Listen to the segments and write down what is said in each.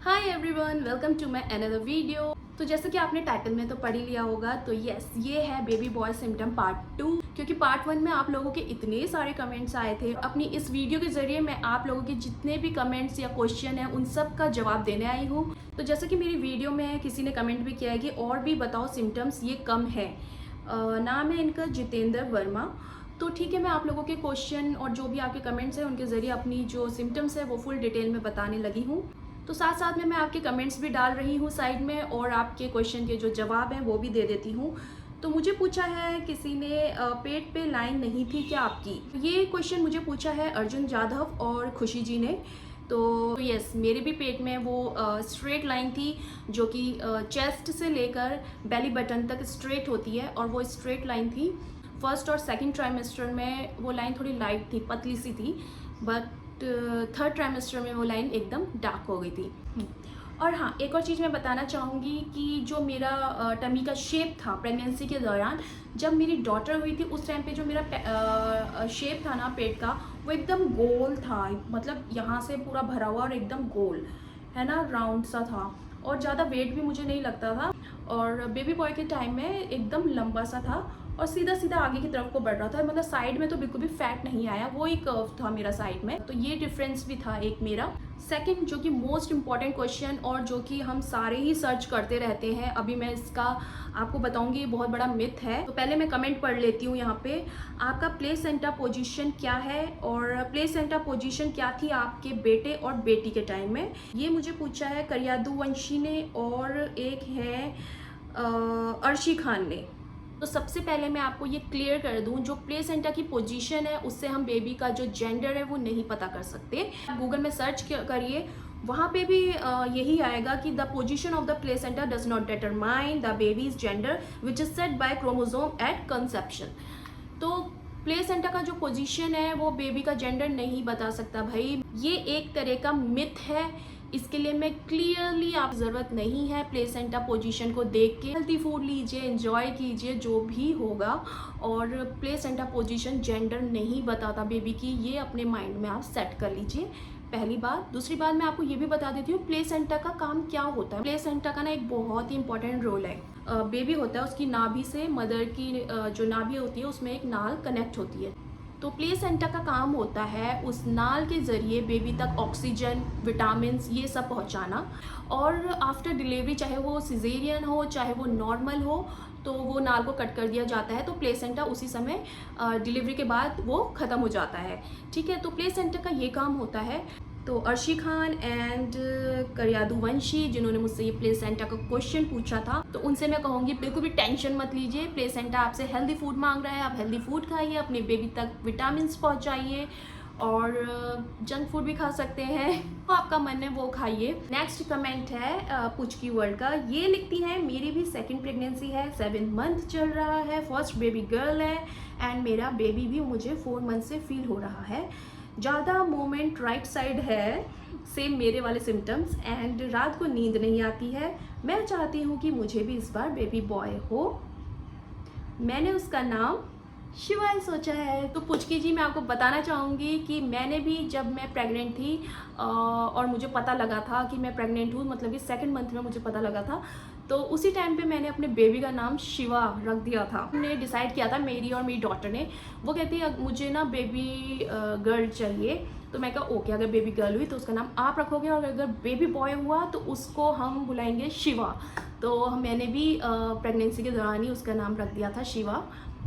Hi everyone, welcome to my another video. तो जैसे कि आपने टाइटल में तो पढ़ ही लिया होगा, तो यस, ये है बेबी बॉय सिम्टम पार्ट 2। क्योंकि पार्ट 1 में आप लोगों के इतने सारे कमेंट्स आए थे। अपनी इस वीडियो के जरिए मैं आप लोगों के जितने भी कमेंट्स या क्वेश्चन हैं उन सब का जवाब देने आई हूँ। तो जैसे कि मेरी वीडियो में किसी ने कमेंट भी किया है कि और भी बताओ सिम्टम्स, ये कम है। नाम है इनका जितेंद्र वर्मा। तो ठीक है, मैं आप लोगों के क्वेश्चन और जो भी आपके कमेंट्स हैं उनके ज़रिए अपनी जो सिम्टम्स है वो फुल डिटेल में बताने लगी हूँ। तो साथ साथ में मैं आपके कमेंट्स भी डाल रही हूँ साइड में, और आपके क्वेश्चन के जो जवाब हैं वो भी दे देती हूँ। तो मुझे पूछा है किसी ने, पेट पे लाइन नहीं थी क्या आपकी? ये क्वेश्चन मुझे पूछा है अर्जुन जाधव और खुशी जी ने। तो यस, मेरे भी पेट में वो स्ट्रेट लाइन थी, जो कि चेस्ट से लेकर बेली बटन तक स्ट्रेट होती है, और वो स्ट्रेट लाइन थी। फर्स्ट और सेकंड ट्राइमेस्टर में वो लाइन थोड़ी लाइट थी, पतली सी थी, बट थर्ड ट्राइमेस्टर में वो लाइन एकदम डार्क हो गई थी। और हाँ, एक और चीज़ मैं बताना चाहूँगी कि जो मेरा टमी का शेप था प्रेगनेंसी के दौरान, जब मेरी डॉटर हुई थी उस टाइम पे जो मेरा शेप था ना पेट का, वो एकदम गोल था। मतलब यहाँ से पूरा भरा हुआ और एकदम गोल, है ना, राउंड सा था। और ज़्यादा वेट भी मुझे नहीं लगता था, और बेबी बॉय के टाइम में एकदम लंबा सा था और सीधा सीधा आगे की तरफ को बढ़ रहा था। मतलब साइड में तो बिल्कुल भी फैट नहीं आया, वो ही कर्व था मेरा साइड में। तो ये डिफरेंस भी था एक मेरा। सेकंड, जो कि मोस्ट इम्पॉर्टेंट क्वेश्चन और जो कि हम सारे ही सर्च करते रहते हैं, अभी मैं इसका आपको बताऊंगी, ये बहुत बड़ा मिथ है। तो पहले मैं कमेंट पढ़ लेती हूँ यहाँ पे। आपका प्लेसेंटा पोजीशन क्या है, और प्लेसेंटा पोजीशन क्या थी आपके बेटे और बेटी के टाइम में? ये मुझे पूछा है करियादू वंशी ने, और एक है अर्शी खान ने। तो सबसे पहले मैं आपको ये क्लियर कर दूं, जो प्लेसेंटा की पोजीशन है उससे हम बेबी का जो जेंडर है वो नहीं पता कर सकते। गूगल में सर्च करिए, वहाँ पे भी यही आएगा कि the position of the placenta does not determine the baby's gender which is set by chromosome at conception. तो प्लेसेंटा का जो पोजीशन है वो बेबी का जेंडर नहीं बता सकता भाई। ये एक तरह का मिथ है, इसके लिए मैं क्लियरली, आप ज़रूरत नहीं है प्लेसेंटा पोजीशन को देख के। हेल्थी फूड लीजिए, एंजॉय कीजिए जो भी होगा, और प्लेसेंटा पोजीशन जेंडर नहीं बताता बेबी की, ये अपने माइंड में आप सेट कर लीजिए। पहली बात। दूसरी बात, मैं आपको ये भी बता देती हूँ प्लेसेंटा का काम क्या होता है। प्लेसेंटा का ना एक बहुत ही इंपॉर्टेंट रोल है। बेबी होता है, उसकी नाभि से मदर की जो नाभि होती है उसमें एक नाल कनेक्ट होती है। तो प्लेसेंटा का काम होता है उस नाल के ज़रिए बेबी तक ऑक्सीजन, विटामिन्स, ये सब पहुंचाना। और आफ्टर डिलीवरी, चाहे वो सिजेरियन हो चाहे वो नॉर्मल हो, तो वो नाल को कट कर दिया जाता है। तो प्लेसेंटा उसी समय डिलीवरी के बाद वो ख़त्म हो जाता है। ठीक है, तो प्लेसेंटा का ये काम होता है। तो अर्शी खान एंड करियादू वंशी, जिन्होंने मुझसे ये प्लेसेंटा का क्वेश्चन पूछा था, तो उनसे मैं कहूँगी बिल्कुल भी टेंशन मत लीजिए। प्लेसेंटा आपसे हेल्दी फूड मांग रहा है, आप हेल्दी फूड खाइए, अपने बेबी तक विटामिन्स पहुँचाइए, और जंक फूड भी खा सकते हैं, तो आपका मन है वो खाइए। नेक्स्ट कमेंट है पुचकी वर्ल्ड का। ये लिखती है मेरी भी सेकंड प्रेगनेंसी है, 7 मंथ चल रहा है, फर्स्ट बेबी गर्ल है, एंड मेरा बेबी भी मुझे 4 मंथ से फील हो रहा है। ज़्यादा मोमेंट राइट साइड है, सेम मेरे वाले सिम्टम्स, एंड रात को नींद नहीं आती है। मैं चाहती हूँ कि मुझे भी इस बार बेबी बॉय हो। मैंने उसका नाम शिवाय सोचा है। तो पुचकी जी, मैं आपको बताना चाहूँगी कि मैंने भी, जब मैं प्रेग्नेंट थी और मुझे पता लगा था कि मैं प्रेग्नेंट हूँ, मतलब कि सेकंड मंथ में मुझे पता लगा था, तो उसी टाइम पे मैंने अपने बेबी का नाम शिवा रख दिया था। हमने डिसाइड किया था, मेरी और मेरी डॉटर ने। वो कहती है मुझे ना बेबी गर्ल चाहिए। तो मैं कहा ओके, अगर बेबी गर्ल हुई तो उसका नाम आप रखोगे, और अगर बेबी बॉय हुआ तो उसको हम बुलाएंगे शिवा। तो मैंने भी प्रेगनेंसी के दौरान ही उसका नाम रख दिया था शिवा।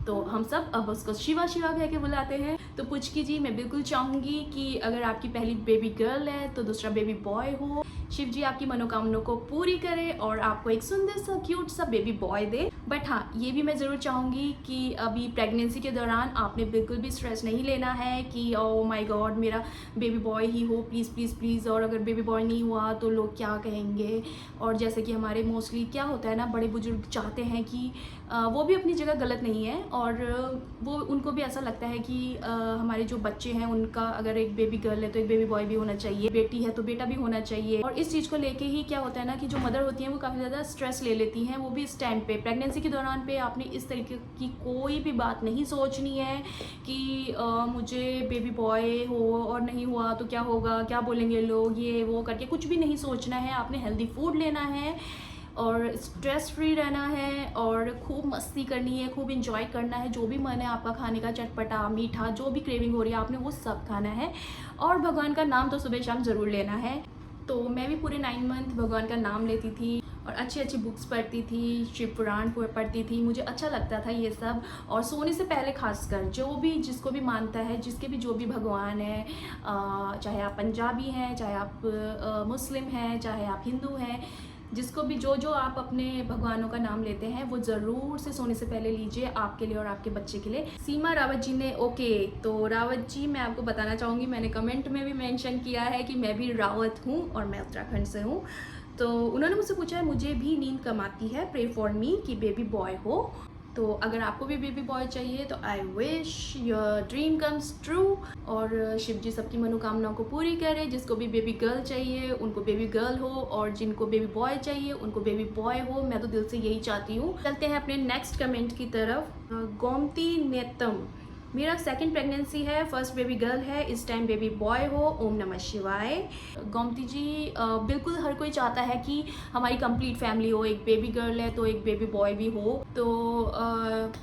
तो हम सब अब उसको शिवा शिवा कह के बुलाते हैं। तो पुचकी जी, मैं बिल्कुल चाहूँगी कि अगर आपकी पहली बेबी गर्ल है तो दूसरा बेबी बॉय हो। शिव जी आपकी मनोकामनाओं को पूरी करे और आपको एक सुंदर सा क्यूट सा बेबी बॉय दे। बट हाँ, ये भी मैं ज़रूर चाहूँगी कि अभी प्रेगनेंसी के दौरान आपने बिल्कुल भी स्ट्रेस नहीं लेना है कि ओ माय गॉड मेरा बेबी बॉय ही हो, प्लीज़ प्लीज़ प्लीज़, और अगर बेबी बॉय नहीं हुआ तो लोग क्या कहेंगे। और जैसे कि हमारे मोस्टली क्या होता है ना, बड़े बुजुर्ग चाहते हैं कि वो भी अपनी जगह गलत नहीं है, और वो उनको भी ऐसा लगता है कि हमारे जो बच्चे हैं उनका अगर एक बेबी गर्ल है तो एक बेबी बॉय भी होना चाहिए, बेटी है तो बेटा भी होना चाहिए। और इस चीज़ को लेके ही क्या होता है ना कि जो मदर होती हैं वो काफ़ी ज़्यादा स्ट्रेस ले लेती हैं, वो भी इस टाइम पे प्रेगनेंसी के दौरान पे आपने इस तरीके की कोई भी बात नहीं सोचनी है कि मुझे बेबी बॉय हो और नहीं हुआ तो क्या होगा, क्या बोलेंगे लोग, ये वो करके कुछ भी नहीं सोचना है। आपने हेल्दी फूड लेना है और स्ट्रेस फ्री रहना है और खूब मस्ती करनी है, खूब इंजॉय करना है। जो भी मन है आपका खाने का, चटपटा मीठा जो भी क्रेविंग हो रही है आपने वो सब खाना है। और भगवान का नाम तो सुबह शाम ज़रूर लेना है। तो मैं भी पूरे 9 मंथ भगवान का नाम लेती थी और अच्छी अच्छी बुक्स पढ़ती थी, शिव पुराण पढ़ती थी, मुझे अच्छा लगता था ये सब। और सोने से पहले खासकर जो भी जिसको भी मानता है, जिसके भी जो भी भगवान है, चाहे आप पंजाबी हैं, चाहे आप मुस्लिम हैं, चाहे आप हिंदू हैं, जिसको भी जो आप अपने भगवानों का नाम लेते हैं वो ज़रूर से सोने से पहले लीजिए, आपके लिए और आपके बच्चे के लिए। सीमा रावत जी ने ओके, तो रावत जी मैं आपको बताना चाहूँगी, मैंने कमेंट में भी मेंशन किया है कि मैं भी रावत हूँ और मैं उत्तराखंड से हूँ। तो उन्होंने मुझसे पूछा है मुझे भी नींद कम आती है, प्रे फॉर मी कि बेबी बॉय हो। तो अगर आपको भी बेबी बॉय चाहिए तो I wish your dream comes true और शिव जी सबकी मनोकामनाओं को पूरी करे। जिसको भी बेबी गर्ल चाहिए उनको बेबी गर्ल हो और जिनको बेबी बॉय चाहिए उनको बेबी बॉय हो। मैं तो दिल से यही चाहती हूँ। चलते हैं अपने नेक्स्ट कमेंट की तरफ। गोमती नेतम, मेरा सेकंड प्रेगनेंसी है, फर्स्ट बेबी गर्ल है, इस टाइम बेबी बॉय हो, ओम नमः शिवाय। गोमती जी बिल्कुल हर कोई चाहता है कि हमारी कंप्लीट फैमिली हो, एक बेबी गर्ल है तो एक बेबी बॉय भी हो। तो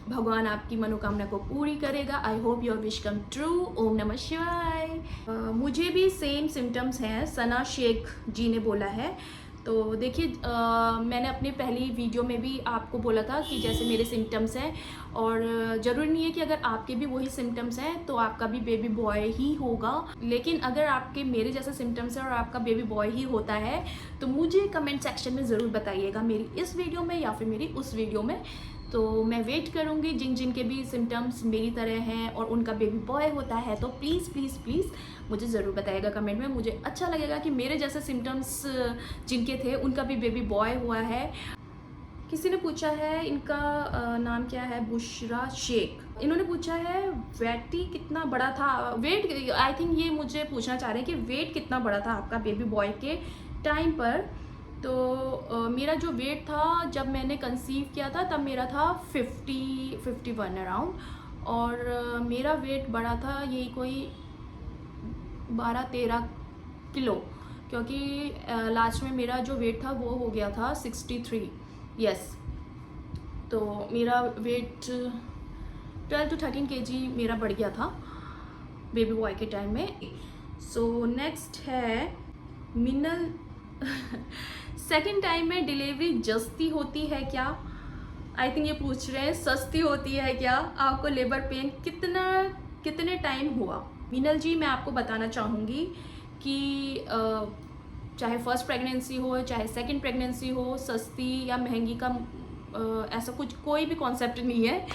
भगवान आपकी मनोकामना को पूरी करेगा। I hope your wish come true, ओम नमः शिवाय। मुझे भी सेम सिम्टम्स हैं, सना शेख जी ने बोला है। तो देखिए मैंने अपने पहली वीडियो में भी आपको बोला था कि जैसे मेरे सिम्टम्स हैं और ज़रूरी नहीं है कि अगर आपके भी वही सिम्टम्स हैं तो आपका भी बेबी बॉय ही होगा। लेकिन अगर आपके मेरे जैसे सिम्टम्स हैं और आपका बेबी बॉय ही होता है तो मुझे कमेंट सेक्शन में ज़रूर बताइएगा, मेरी इस वीडियो में या फिर मेरी उस वीडियो में। तो मैं वेट करूँगी जिनके भी सिम्टम्स मेरी तरह हैं और उनका बेबी बॉय होता है तो प्लीज़ प्लीज़ प्लीज़ मुझे ज़रूर बताइएगा कमेंट में। मुझे अच्छा लगेगा कि मेरे जैसे सिम्टम्स जिनके थे उनका भी बेबी बॉय हुआ है। किसी ने पूछा है, इनका नाम क्या है, बुशरा शेख। इन्होंने पूछा है वेट कितना बड़ा था, वेट आई थिंक ये मुझे पूछना चाह रहे हैं कि वेट कितना बड़ा था आपका बेबी बॉय के टाइम पर। तो मेरा जो वेट था जब मैंने कंसीव किया था तब मेरा था 51 अराउंड और मेरा वेट बड़ा था यही कोई 12-13 किलो, क्योंकि लास्ट में मेरा जो वेट था वो हो गया था 63। यस, तो मेरा वेट 12 to 13 kg मेरा बढ़ गया था बेबी बॉय के टाइम में। सो नेक्स्ट है मिनल सेकेंड टाइम में डिलीवरी जस्ती होती है क्या? आई थिंक ये पूछ रहे हैं सस्ती होती है क्या? आपको लेबर पेन कितने टाइम हुआ? मीनल जी मैं आपको बताना चाहूँगी कि चाहे फर्स्ट प्रेगनेंसी हो चाहे सेकंड प्रेगनेंसी हो, सस्ती या महंगी का ऐसा कुछ कोई भी कॉन्सेप्ट नहीं है,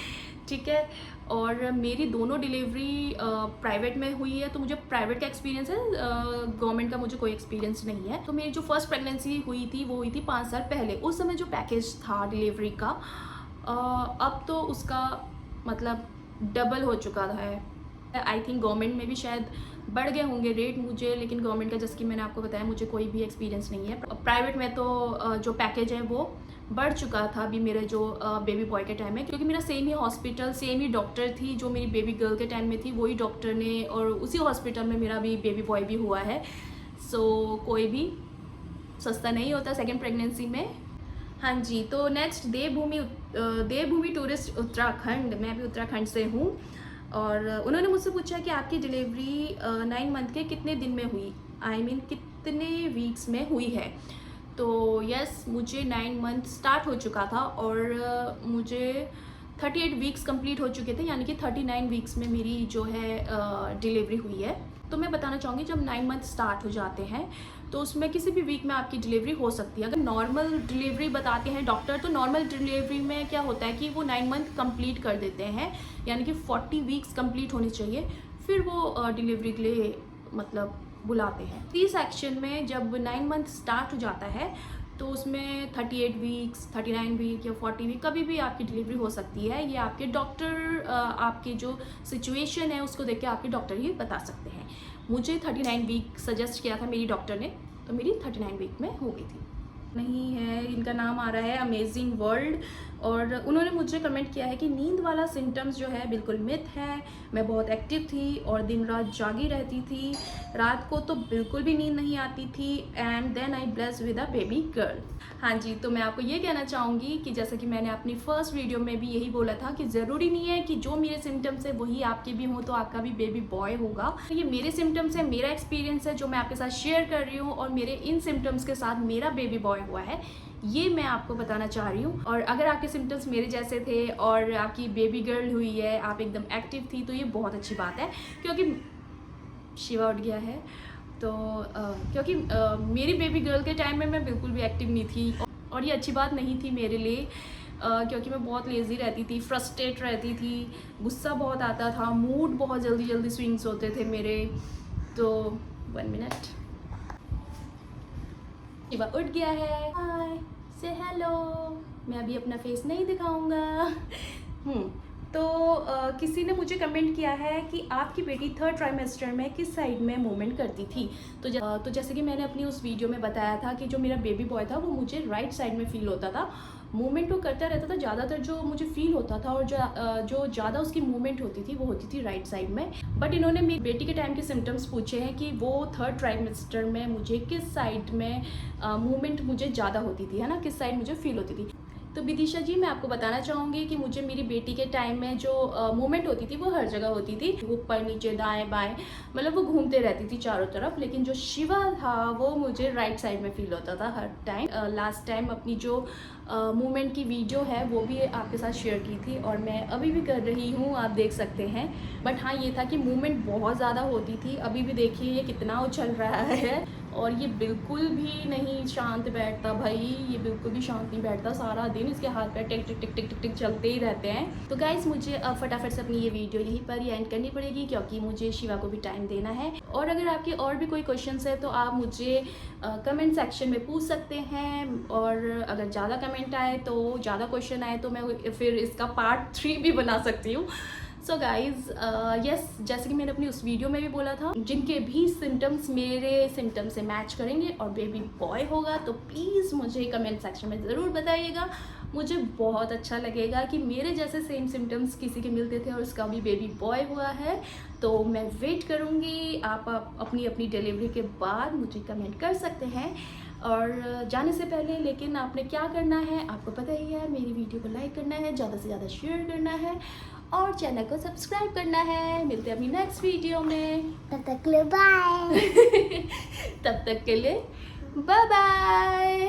ठीक है। और मेरी दोनों डिलीवरी प्राइवेट में हुई है तो मुझे प्राइवेट का एक्सपीरियंस है, गवर्नमेंट का मुझे कोई एक्सपीरियंस नहीं है। तो मेरी जो फर्स्ट प्रेगनेंसी हुई थी वो हुई थी 5 साल पहले। उस समय जो पैकेज था डिलीवरी का अब तो उसका मतलब डबल हो चुका है। आई थिंक गवर्नमेंट में भी शायद बढ़ गए होंगे रेट मुझे, लेकिन गवर्नमेंट का जैसे कि मैंने आपको बताया मुझे कोई भी एक्सपीरियंस नहीं है। प्राइवेट में तो जो पैकेज है वो बढ़ चुका था अभी मेरे जो बेबी बॉय के टाइम में, क्योंकि मेरा सेम ही हॉस्पिटल सेम ही डॉक्टर थी जो मेरी बेबी गर्ल के टाइम में थी, वही डॉक्टर ने और उसी हॉस्पिटल में मेरा भी बेबी बॉय भी हुआ है। सो कोई भी सस्ता नहीं होता सेकेंड प्रेगनेंसी में। हाँ जी, तो नेक्स्ट देवभूमि टूरिस्ट उत्तराखंड, मैं भी उत्तराखंड से हूँ और उन्होंने मुझसे पूछा कि आपकी डिलीवरी 9 मंथ के कितने दिन में हुई, आई मीन कितने वीक्स में हुई है। तो यस, मुझे 9 मंथ स्टार्ट हो चुका था और मुझे 38 वीक्स कंप्लीट हो चुके थे, यानी कि 39 वीक्स में मेरी जो है डिलीवरी हुई है। तो मैं बताना चाहूँगी जब 9 मंथ स्टार्ट हो जाते हैं तो उसमें किसी भी वीक में आपकी डिलीवरी हो सकती है। अगर नॉर्मल डिलीवरी बताते हैं डॉक्टर तो नॉर्मल डिलीवरी में क्या होता है कि वो 9 मंथ कंप्लीट कर देते हैं, यानी कि 40 वीक्स कंप्लीट होनी चाहिए, फिर वो डिलीवरी के लिए मतलब बुलाते हैं। सी सेक्शन में जब 9 मंथ स्टार्ट हो जाता है तो उसमें 38 वीक्स, 39 वीक या 40 वीक कभी भी आपकी डिलीवरी हो सकती है। ये आपके डॉक्टर आपकी जो सिचुएशन है उसको देख के आपके डॉक्टर ही बता सकते हैं। मुझे 39 वीक सजेस्ट किया था मेरी डॉक्टर ने, तो मेरी 39 वीक में हो गई थी। नहीं है, इनका नाम आ रहा है अमेजिंग वर्ल्ड, और उन्होंने मुझे कमेंट किया है कि नींद वाला सिम्टम्स जो है बिल्कुल मिथ है। मैं बहुत एक्टिव थी और दिन रात जागी रहती थी, रात को तो बिल्कुल भी नींद नहीं आती थी, and then I blessed with a baby girl. हाँ जी, तो मैं आपको ये कहना चाहूँगी कि जैसे कि मैंने अपनी फर्स्ट वीडियो में भी यही बोला था कि ज़रूरी नहीं है कि जो मेरे सिम्टम्स है वही आपके भी हों तो आपका भी बेबी बॉय होगा। ये मेरे सिम्टम्स है, मेरा एक्सपीरियंस है जो मैं आपके साथ शेयर कर रही हूँ, और मेरे इन सिम्टम्स के साथ मेरा बेबी बॉय हुआ है, ये मैं आपको बताना चाह रही हूँ। और अगर आपके सिम्टम्स मेरे जैसे थे और आपकी बेबी गर्ल हुई है, आप एकदम एक्टिव थी, तो ये बहुत अच्छी बात है, क्योंकि शिवा उठ गया है। तो क्योंकि मेरी बेबी गर्ल के टाइम में मैं बिल्कुल भी एक्टिव नहीं थी, और ये अच्छी बात नहीं थी मेरे लिए, क्योंकि मैं बहुत लेज़ी रहती थी, फ्रस्ट्रेट रहती थी, गुस्सा बहुत आता था, मूड बहुत जल्दी जल्दी स्विंग्स होते थे मेरे। तो 1 मिनट, शिवा उठ गया है। हाय, से हेलो। मैं अभी अपना फेस नहीं दिखाऊंगा। तो किसी ने मुझे कमेंट किया है कि आपकी बेटी 3rd ट्राइमेस्टर में किस साइड में मूवमेंट करती थी। तो जैसे कि मैंने अपनी उस वीडियो में बताया था कि जो मेरा बेबी बॉय था वो मुझे राइट साइड में फील होता था। मूवमेंट वो करता रहता था, ज़्यादातर जो मुझे फील होता था और जो ज़्यादा उसकी मूवमेंट होती थी वो होती थी राइट साइड में। बट इन्होंने मेरी बेटी के टाइम के सिम्टम्स पूछे हैं कि वो 3rd ट्राइमेस्टर में मुझे किस साइड में मूवमेंट मुझे ज़्यादा होती थी, है ना, किस साइड मुझे फील होती थी। तो विदिशा जी, मैं आपको बताना चाहूँगी कि मुझे मेरी बेटी के टाइम में जो मूवमेंट होती थी वो हर जगह होती थी, ऊपर नीचे दाएं बाएं, मतलब वो घूमते रहती थी चारों तरफ। लेकिन जो शिवा था वो मुझे राइट साइड में फील होता था हर टाइम। लास्ट टाइम अपनी जो मूवमेंट की वीडियो है वो भी आपके साथ शेयर की थी, और मैं अभी भी कर रही हूँ, आप देख सकते हैं। बट हाँ, ये था कि मूवमेंट बहुत ज़्यादा होती थी। अभी भी देखिए ये कितना उछल रहा है, और ये बिल्कुल भी नहीं शांत बैठता भाई, ये बिल्कुल भी शांत नहीं बैठता, सारा दिन इसके हाथ पैर टिक टिक टिक टिक टिक टिक चलते ही रहते हैं। तो गाइस, मुझे अब फटाफट से अपनी ये वीडियो यहीं पर ही एंड करनी पड़ेगी, क्योंकि मुझे शिवा को भी टाइम देना है। और अगर आपके और भी कोई क्वेश्चंस है तो आप मुझे कमेंट सेक्शन में पूछ सकते हैं, और अगर ज़्यादा कमेंट आए तो ज़्यादा क्वेश्चन आए तो मैं फिर इसका पार्ट 3 भी बना सकती हूँ। सो गाइज़, यस, जैसे कि मैंने अपनी उस वीडियो में भी बोला था, जिनके भी सिम्टम्स मेरे सिम्टम्स से मैच करेंगे और बेबी बॉय होगा तो प्लीज़ मुझे कमेंट सेक्शन में ज़रूर बताइएगा। मुझे बहुत अच्छा लगेगा कि मेरे जैसे सेम सिम्टम्स किसी के मिलते थे और उसका भी बेबी बॉय हुआ है। तो मैं वेट करूँगी, आप अपनी अपनी डिलीवरी के बाद मुझे कमेंट कर सकते हैं। और जाने से पहले लेकिन आपने क्या करना है आपको पता ही है, मेरी वीडियो को लाइक करना है, ज़्यादा से ज़्यादा शेयर करना है, और चैनल को सब्सक्राइब करना है। मिलते हैं अपनी नेक्स्ट वीडियो में, तब तक के लिए बाय। तब तक के लिए बाय बाय।